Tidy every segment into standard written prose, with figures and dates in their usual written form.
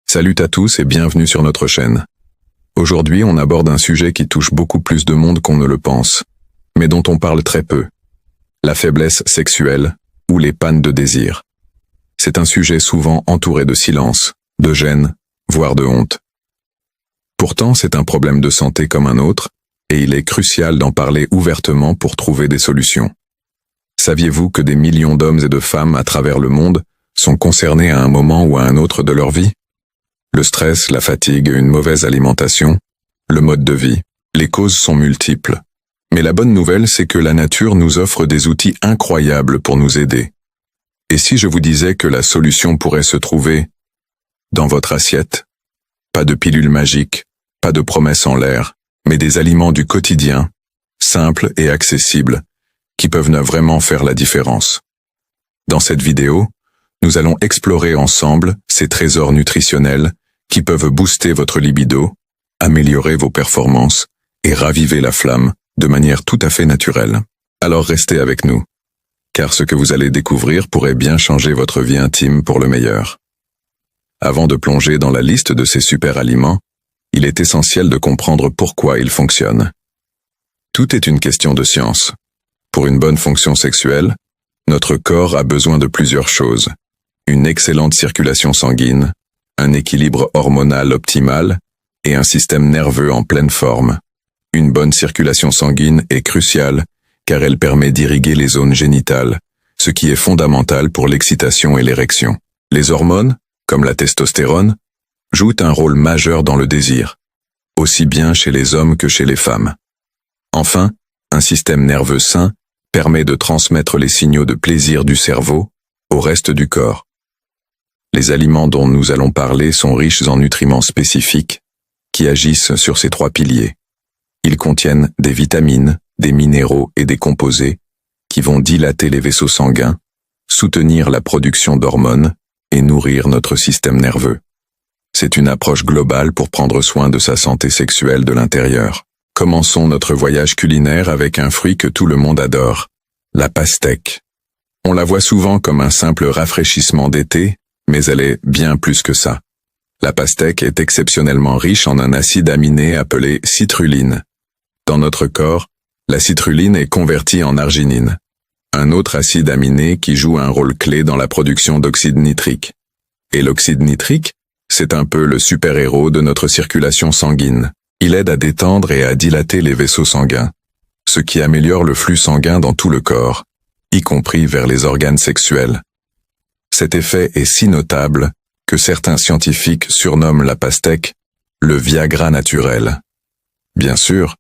Salut à tous et bienvenue sur notre chaîne. Aujourd'hui, on aborde un sujet qui touche beaucoup plus de monde qu'on ne le pense, mais dont on parle très peu. La faiblesse sexuelle ou les pannes de désir. C'est un sujet souvent entouré de silence, de gêne, voire de honte. Pourtant, c'est un problème de santé comme un autre, et il est crucial d'en parler ouvertement pour trouver des solutions. Saviez-vous que des millions d'hommes et de femmes à travers le monde sont concernés à un moment ou à un autre de leur vie? Le stress, la fatigue, une mauvaise alimentation, le mode de vie, les causes sont multiples. Mais la bonne nouvelle, c'est que la nature nous offre des outils incroyables pour nous aider. Et si je vous disais que la solution pourrait se trouver dans votre assiette? Pas de pilule magique, pas de promesses en l'air, mais des aliments du quotidien, simples et accessibles, qui peuvent vraiment faire la différence. Dans cette vidéo, nous allons explorer ensemble ces trésors nutritionnels qui peuvent booster votre libido, améliorer vos performances et raviver la flamme de manière tout à fait naturelle. Alors restez avec nous, car ce que vous allez découvrir pourrait bien changer votre vie intime pour le meilleur. Avant de plonger dans la liste de ces super aliments, il est essentiel de comprendre pourquoi ils fonctionnent. Tout est une question de science. Pour une bonne fonction sexuelle, notre corps a besoin de plusieurs choses. Une excellente circulation sanguine, un équilibre hormonal optimal et un système nerveux en pleine forme. Une bonne circulation sanguine est cruciale car elle permet d'irriguer les zones génitales, ce qui est fondamental pour l'excitation et l'érection. Les hormones, comme la testostérone, jouent un rôle majeur dans le désir, aussi bien chez les hommes que chez les femmes. Enfin, un système nerveux sain permet de transmettre les signaux de plaisir du cerveau au reste du corps. Les aliments dont nous allons parler sont riches en nutriments spécifiques qui agissent sur ces trois piliers. Ils contiennent des vitamines, des minéraux et des composés qui vont dilater les vaisseaux sanguins, soutenir la production d'hormones et nourrir notre système nerveux. C'est une approche globale pour prendre soin de sa santé sexuelle de l'intérieur. Commençons notre voyage culinaire avec un fruit que tout le monde adore, la pastèque. On la voit souvent comme un simple rafraîchissement d'été, mais elle est bien plus que ça. La pastèque est exceptionnellement riche en un acide aminé appelé citruline. Dans notre corps, la citruline est convertie en arginine, un autre acide aminé qui joue un rôle clé dans la production d'oxyde nitrique. Et l'oxyde nitrique, c'est un peu le super-héros de notre circulation sanguine. Il aide à détendre et à dilater les vaisseaux sanguins, ce qui améliore le flux sanguin dans tout le corps, y compris vers les organes sexuels. Cet effet est si notable que certains scientifiques surnomment la pastèque le Viagra naturel. Bien sûr,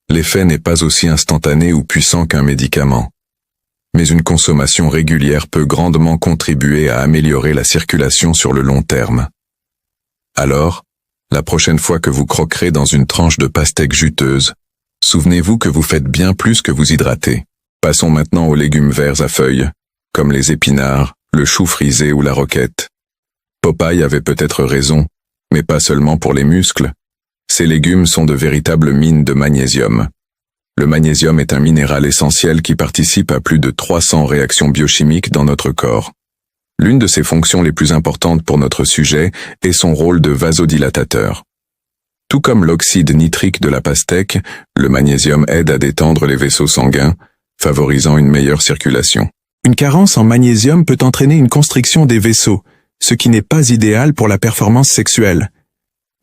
l'effet n'est pas aussi instantané ou puissant qu'un médicament, mais une consommation régulière peut grandement contribuer à améliorer la circulation sur le long terme. Alors, la prochaine fois que vous croquerez dans une tranche de pastèque juteuse, souvenez-vous que vous faites bien plus que vous hydrater. Passons maintenant aux légumes verts à feuilles, comme les épinards, le chou frisé ou la roquette. Popeye avait peut-être raison, mais pas seulement pour les muscles. Ces légumes sont de véritables mines de magnésium. Le magnésium est un minéral essentiel qui participe à plus de 300 réactions biochimiques dans notre corps. L'une de ses fonctions les plus importantes pour notre sujet est son rôle de vasodilatateur. Tout comme l'oxyde nitrique de la pastèque, le magnésium aide à détendre les vaisseaux sanguins, favorisant une meilleure circulation. Une carence en magnésium peut entraîner une constriction des vaisseaux, ce qui n'est pas idéal pour la performance sexuelle.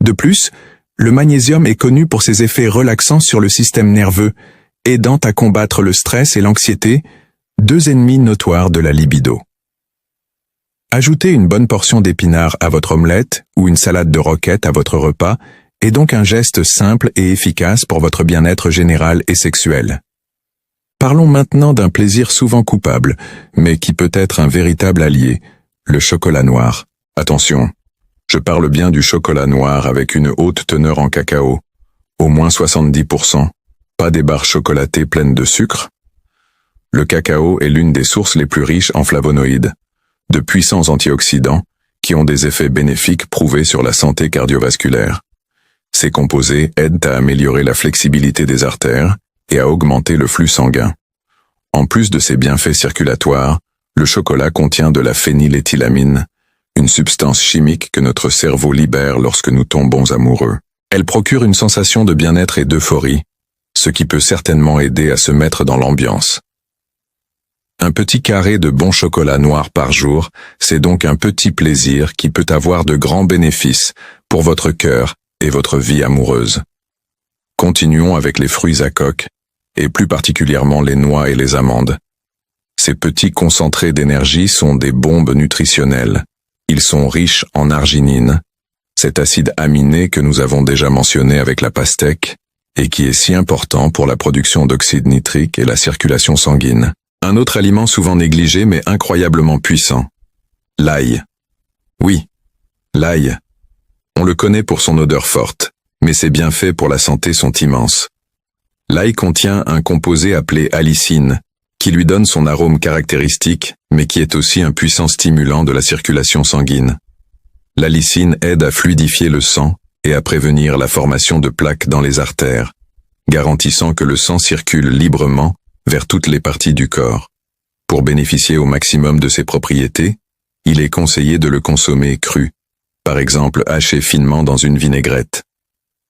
De plus, le magnésium est connu pour ses effets relaxants sur le système nerveux, aidant à combattre le stress et l'anxiété, deux ennemis notoires de la libido. Ajouter une bonne portion d'épinards à votre omelette ou une salade de roquette à votre repas est donc un geste simple et efficace pour votre bien-être général et sexuel. Parlons maintenant d'un plaisir souvent coupable, mais qui peut être un véritable allié, le chocolat noir. Attention, je parle bien du chocolat noir avec une haute teneur en cacao, au moins 70%, pas des barres chocolatées pleines de sucre. Le cacao est l'une des sources les plus riches en flavonoïdes, de puissants antioxydants qui ont des effets bénéfiques prouvés sur la santé cardiovasculaire. Ces composés aident à améliorer la flexibilité des artères et à augmenter le flux sanguin. En plus de ses bienfaits circulatoires, le chocolat contient de la phényléthylamine, une substance chimique que notre cerveau libère lorsque nous tombons amoureux. Elle procure une sensation de bien-être et d'euphorie, ce qui peut certainement aider à se mettre dans l'ambiance. Un petit carré de bon chocolat noir par jour, c'est donc un petit plaisir qui peut avoir de grands bénéfices pour votre cœur et votre vie amoureuse. Continuons avec les fruits à coque, et plus particulièrement les noix et les amandes. Ces petits concentrés d'énergie sont des bombes nutritionnelles. Ils sont riches en arginine, cet acide aminé que nous avons déjà mentionné avec la pastèque, et qui est si important pour la production d'oxyde nitrique et la circulation sanguine. Un autre aliment souvent négligé mais incroyablement puissant. L'ail. Oui, l'ail. On le connaît pour son odeur forte, mais ses bienfaits pour la santé sont immenses. L'ail contient un composé appelé allicine, qui lui donne son arôme caractéristique, mais qui est aussi un puissant stimulant de la circulation sanguine. L'allicine aide à fluidifier le sang et à prévenir la formation de plaques dans les artères, garantissant que le sang circule librement vers toutes les parties du corps. Pour bénéficier au maximum de ses propriétés, il est conseillé de le consommer cru, par exemple haché finement dans une vinaigrette.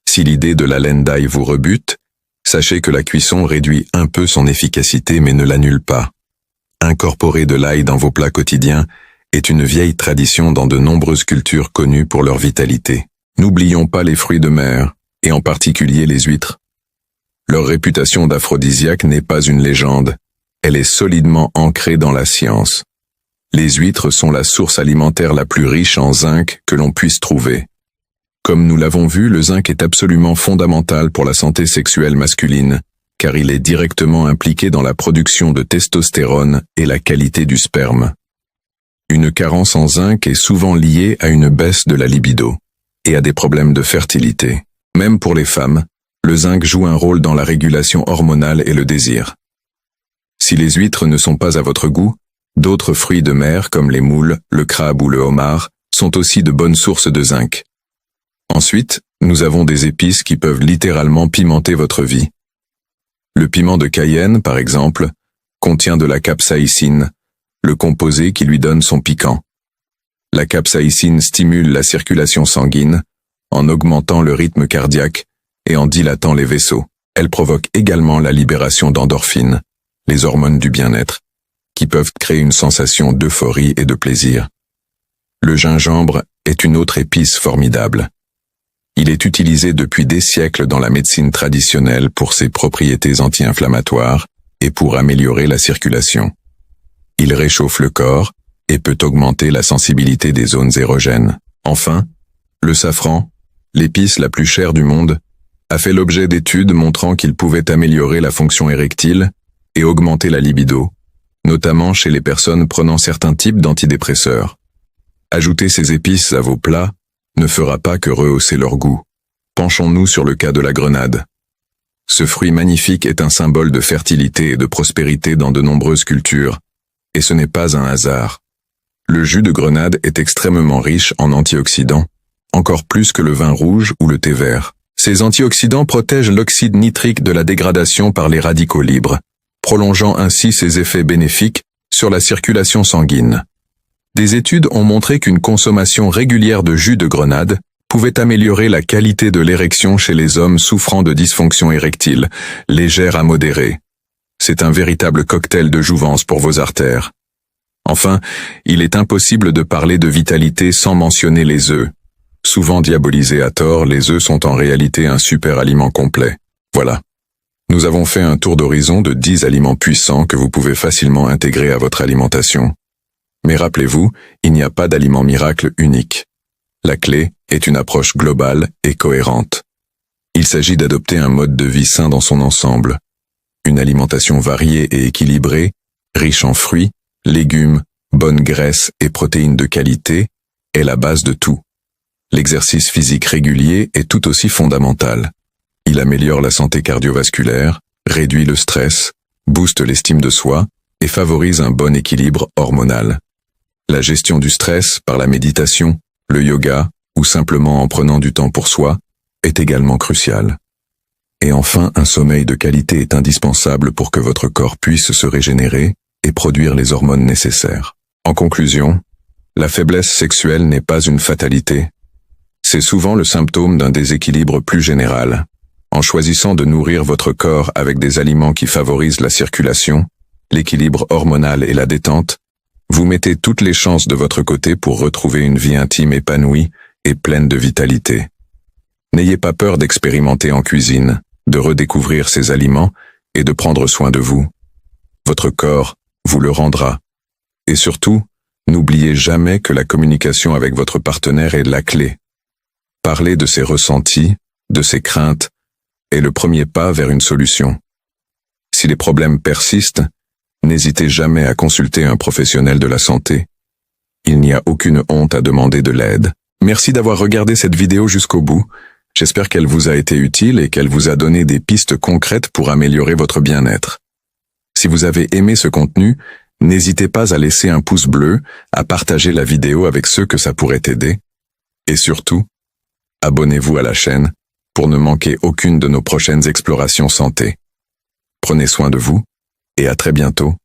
Si l'idée de la laine d'ail vous rebute, sachez que la cuisson réduit un peu son efficacité mais ne l'annule pas. Incorporer de l'ail dans vos plats quotidiens est une vieille tradition dans de nombreuses cultures connues pour leur vitalité. N'oublions pas les fruits de mer, et en particulier les huîtres. Leur réputation d'aphrodisiaque n'est pas une légende, elle est solidement ancrée dans la science. Les huîtres sont la source alimentaire la plus riche en zinc que l'on puisse trouver. Comme nous l'avons vu, le zinc est absolument fondamental pour la santé sexuelle masculine, car il est directement impliqué dans la production de testostérone et la qualité du sperme. Une carence en zinc est souvent liée à une baisse de la libido et à des problèmes de fertilité. Même pour les femmes, le zinc joue un rôle dans la régulation hormonale et le désir. Si les huîtres ne sont pas à votre goût, d'autres fruits de mer comme les moules, le crabe ou le homard sont aussi de bonnes sources de zinc. Ensuite, nous avons des épices qui peuvent littéralement pimenter votre vie. Le piment de Cayenne, par exemple, contient de la capsaïcine, le composé qui lui donne son piquant. La capsaïcine stimule la circulation sanguine en augmentant le rythme cardiaque et en dilatant les vaisseaux. Elle provoque également la libération d'endorphines, les hormones du bien-être, qui peuvent créer une sensation d'euphorie et de plaisir. Le gingembre est une autre épice formidable. Il est utilisé depuis des siècles dans la médecine traditionnelle pour ses propriétés anti-inflammatoires et pour améliorer la circulation. Il réchauffe le corps et peut augmenter la sensibilité des zones érogènes. Enfin, le safran, l'épice la plus chère du monde, a fait l'objet d'études montrant qu'il pouvait améliorer la fonction érectile et augmenter la libido, notamment chez les personnes prenant certains types d'antidépresseurs. Ajouter ces épices à vos plats ne fera pas que rehausser leur goût. Penchons-nous sur le cas de la grenade. Ce fruit magnifique est un symbole de fertilité et de prospérité dans de nombreuses cultures, et ce n'est pas un hasard. Le jus de grenade est extrêmement riche en antioxydants, encore plus que le vin rouge ou le thé vert. Ces antioxydants protègent l'oxyde nitrique de la dégradation par les radicaux libres, prolongeant ainsi ses effets bénéfiques sur la circulation sanguine. Des études ont montré qu'une consommation régulière de jus de grenade pouvait améliorer la qualité de l'érection chez les hommes souffrant de dysfonction érectile, légère à modérée. C'est un véritable cocktail de jouvence pour vos artères. Enfin, il est impossible de parler de vitalité sans mentionner les œufs. Souvent diabolisés à tort, les œufs sont en réalité un super aliment complet. Voilà. Nous avons fait un tour d'horizon de 10 aliments puissants que vous pouvez facilement intégrer à votre alimentation. Mais rappelez-vous, il n'y a pas d'aliment miracle unique. La clé est une approche globale et cohérente. Il s'agit d'adopter un mode de vie sain dans son ensemble. Une alimentation variée et équilibrée, riche en fruits, légumes, bonnes graisses et protéines de qualité, est la base de tout. L'exercice physique régulier est tout aussi fondamental. Il améliore la santé cardiovasculaire, réduit le stress, booste l'estime de soi et favorise un bon équilibre hormonal. La gestion du stress par la méditation, le yoga ou simplement en prenant du temps pour soi est également cruciale. Et enfin, un sommeil de qualité est indispensable pour que votre corps puisse se régénérer et produire les hormones nécessaires. En conclusion, La faiblesse sexuelle n'est pas une fatalité. C'est souvent le symptôme d'un déséquilibre plus général. En choisissant de nourrir votre corps avec des aliments qui favorisent la circulation, l'équilibre hormonal et la détente, vous mettez toutes les chances de votre côté pour retrouver une vie intime épanouie et pleine de vitalité. N'ayez pas peur d'expérimenter en cuisine, de redécouvrir ces aliments et de prendre soin de vous. Votre corps vous le rendra. Et surtout, n'oubliez jamais que la communication avec votre partenaire est la clé. Parler de ses ressentis, de ses craintes, est le premier pas vers une solution. Si les problèmes persistent, n'hésitez jamais à consulter un professionnel de la santé. Il n'y a aucune honte à demander de l'aide. Merci d'avoir regardé cette vidéo jusqu'au bout. J'espère qu'elle vous a été utile et qu'elle vous a donné des pistes concrètes pour améliorer votre bien-être. Si vous avez aimé ce contenu, n'hésitez pas à laisser un pouce bleu, à partager la vidéo avec ceux que ça pourrait aider. Et surtout, abonnez-vous à la chaîne pour ne manquer aucune de nos prochaines explorations santé. Prenez soin de vous et à très bientôt.